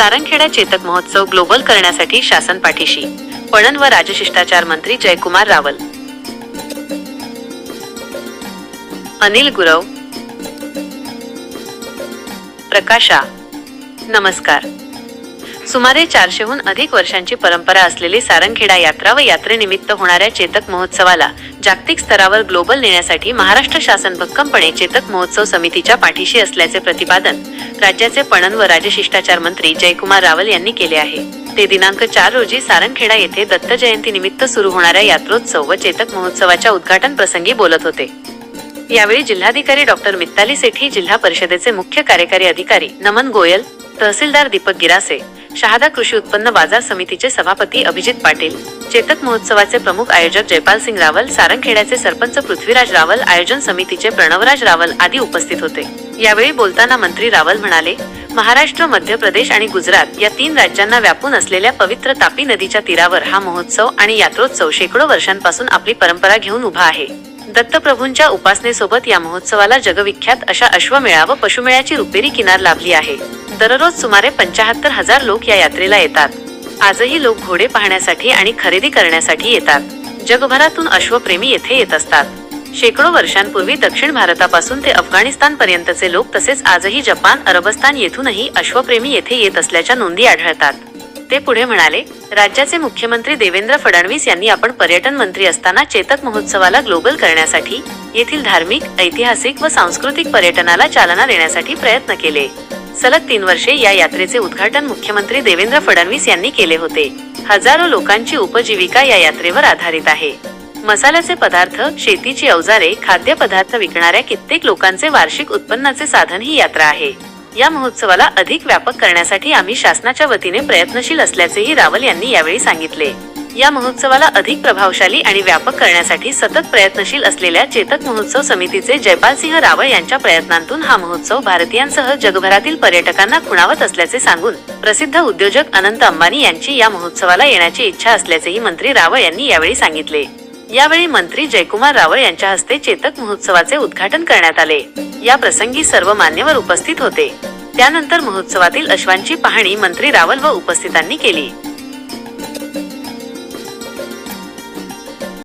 सारंगखेडा चेतक महोत्सव ग्लोबल करण्यासाठी शासन पाठीशी, पणन व राजशिष्टाचार मंत्री जयकुमार रावल. अनिल गुरव, प्रकाशा. नमस्कार. सुमारे 400हून अधिक वर्षांची परंपरा असलेली सारंगखेडा यात्रा व यात्रेनिमित्त होणाऱ्या चेतक महोत्सवाला जागतिक स्तरावर ग्लोबल नेण्यासाठी महाराष्ट्र शासन भक्कमपणे चेतक महोत्सव समितीच्या पाठीशी असल्याचे प्रतिपादन राज्याचे पणन व राजशिष्टाचार मंत्री जयकुमार रावल यांनी केले आहे. ते दिनांक 4 रोजी सारंगखेडा येथे दत्त जयंतीनिमित्त सुरू होणाऱ्या यात्रोत्सव व चेतक महोत्सवाच्या उद्घाटन प्रसंगी बोलत होते. यावेळी जिल्हाधिकारी डॉक्टर मित्ताली सेठी, जिल्हा परिषदेचे मुख्य कार्यकारी अधिकारी नमन गोयल, तहसीलदार दीपक गिरासे, शहादा कृषी उत्पन्न बाजार समितीचे सभापती अभिजित पाटील, चेतक महोत्सवाचे प्रमुख आयोजक जयपाल सिंग रावल, सारंगखेड्याचे सरपंच पृथ्वीराज रावल, आयोजन समितीचे प्रणवराज रावल आदी उपस्थित होते. यावेळी बोलताना मंत्री रावल म्हणाले, महाराष्ट्र, मध्य प्रदेश आणि गुजरात या 3 राज्यांना व्यापून असलेल्या पवित्र तापी नदीच्या तीरावर हा महोत्सव आणि यात्रोत्सव शेकडो वर्षांपासून आपली परंपरा घेऊन उभा आहे. दत्तप्रभूंच्या उपासनेसोबत या महोत्सवाला जगविख्यात अशा अश्वमेळा व पशुमेळ्याची रुपेरी किनार लाभली आहे. दररोज सुमारे 75,000 लोक या यात्रेला येतात. आजही लोक घोडे पाहण्यासाठी आणि खरेदी करण्यासाठी येतात. जगभरातून अश्वप्रेमी येथे येत असतात. शेकडो वर्षांपूर्वी दक्षिण भारतापासून ते अफगाणिस्तान पर्यंतचे लोक, तसेच आजही जपान, अरबस्तान येथूनही अश्वप्रेमी येथे येत असल्याच्या नोंदी आढळतात. ते पुढे म्हणाले, राज्याचे मुख्यमंत्री देवेंद्र फडणवीस यांनी आपण पर्यटन मंत्री असताना चेतक महोत्सवाला ग्लोबल करण्यासाठी, येथील धार्मिक, ऐतिहासिक व सांस्कृतिक पर्यटनाला चालना देण्यासाठी प्रयत्न केले. सलग 3 वर्षे या यात्रेचे उद्घाटन मुख्यमंत्री देवेंद्र फडणवीस यांनी केले होते. हजारो लोकांची उपजीविका या यात्रेवर आधारित आहे. मसाल्याचे पदार्थ, शेतीची अवजारे, खाद्यपदार्थ विकणाऱ्या कित्येक लोकांचे वार्षिक उत्पन्नाचे साधन ही यात्रा आहे. या महोत्सवाला अधिक व्यापक करण्यासाठी आम्ही शासनाच्या वतीने प्रयत्नशील असल्याचेही रावल यांनी यावेळी सांगितले. या महोत्सवाला अधिक प्रभावशाली आणि व्यापक करण्यासाठी सतत प्रयत्नशील असलेल्या चेतक महोत्सव समितीचे जयपाल सिंह रावल यांच्या प्रयत्नांतून हा महोत्सव भारतीयांसह जगभरातील पर्यटकांना खुणावत असल्याचे सांगून, प्रसिद्ध उद्योजक अनंत अंबानी यांची या महोत्सवाला येण्याची इच्छा असल्याचेही मंत्री रावल यांनी यावेळी सांगितले. यावेळी मंत्री जयकुमार रावल यांच्या हस्ते चेतक महोत्सवाचे उद्घाटन करण्यात आले. या प्रसंगी सर्व मान्यवर उपस्थित होते. त्यानंतर महोत्सवातील अश्वांची पाहणी मंत्री रावल व उपस्थितांनी केली.